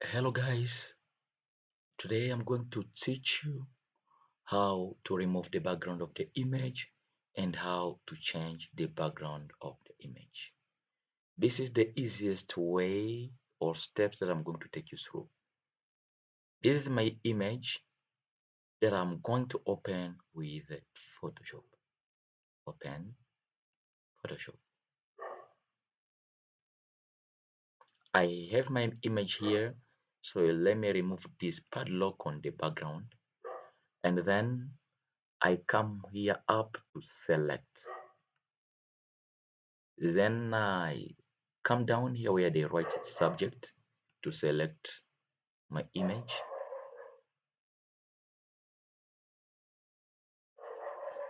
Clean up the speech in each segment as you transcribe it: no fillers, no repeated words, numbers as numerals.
Hello guys, today I'm going to teach you how to remove the background of the image and how to change the background of the image. This is the easiest way or steps that I'm going to take you through. This is my image that I'm going to open with Photoshop. Open Photoshop. I have my image here, so let me remove this padlock on the background and then I come here up to select. Then I come down here where they write subject to select my image.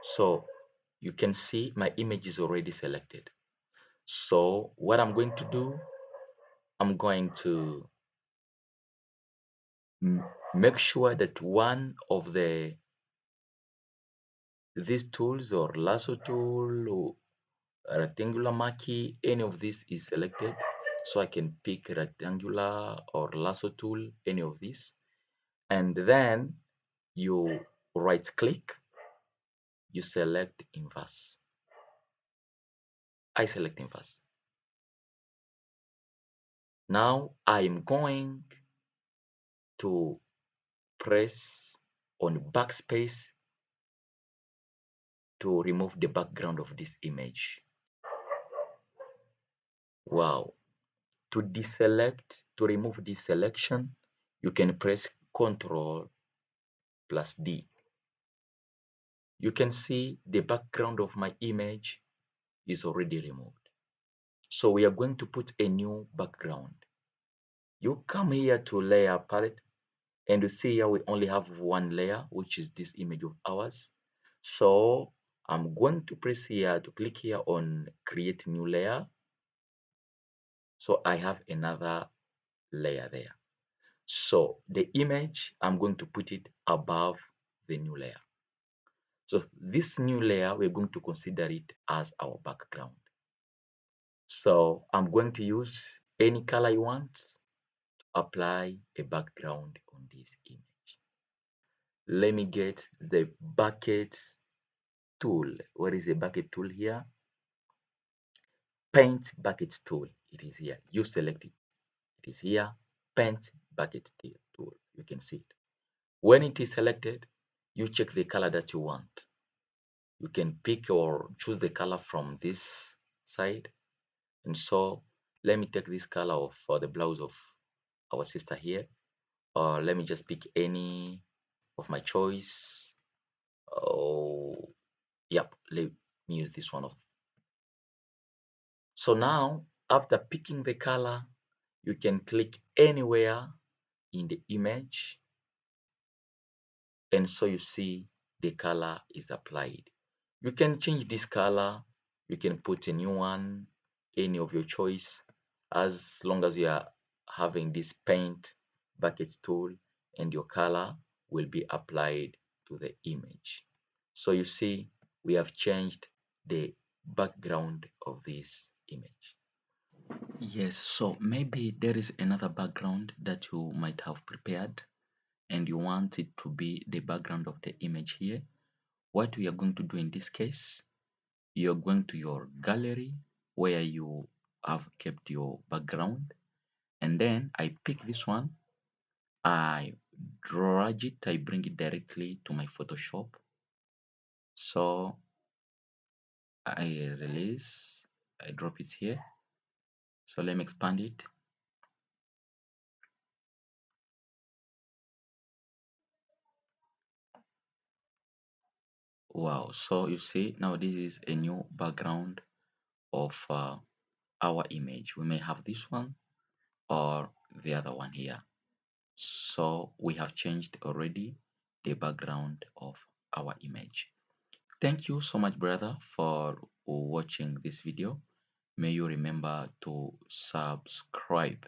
So you can see my image is already selected. So what I'm going to do, I'm going to make sure that one of these tools or lasso tool or rectangular marquee, any of this is selected. So I can pick rectangular or lasso tool, any of these. And then you right click, you select inverse. I select inverse. Now I'm going to press on backspace to remove the background of this image. Wow. To deselect, to remove this selection, you can press Ctrl plus D. You can see the background of my image is already removed. So we are going to put a new background. You come here to layer palette and you see here we only have one layer, which is this image of ours. So I'm going to press here to click here on create new layer. So I have another layer there. So the image, I'm going to put it above the new layer. So this new layer, we're going to consider it as our background. So I'm going to use any color you want to apply a background on this image. Let me get the bucket tool. What is a bucket tool here? Paint bucket tool. It is here. You select it. It is here. Paint bucket tool. You can see it. When it is selected, you check the color that you want. You can pick or choose the color from this side. And so let me take this color for the blouse of our sister here. Or let me just pick any of my choice. Oh, yep. Let me use this one. So now, after picking the color, you can click anywhere in the image, and so you see the color is applied. You can change this color, you can put a new one, any of your choice, as long as you are having this paint bucket tool and your color will be applied to the image. So you see, we have changed the background of this image. Yes, so maybe there is another background that you might have prepared and you want it to be the background of the image here. What we are going to do in this case, you're going to your gallery where you have kept your background, and then I pick this one, I drag it, I bring it directly to my Photoshop. So I release, I drop it here. So let me expand it. Wow, so you see now this is a new background of our image. We may have this one or the other one here. So we have changed already the background of our image. Thank you so much, brother, for watching this video. May you remember to subscribe.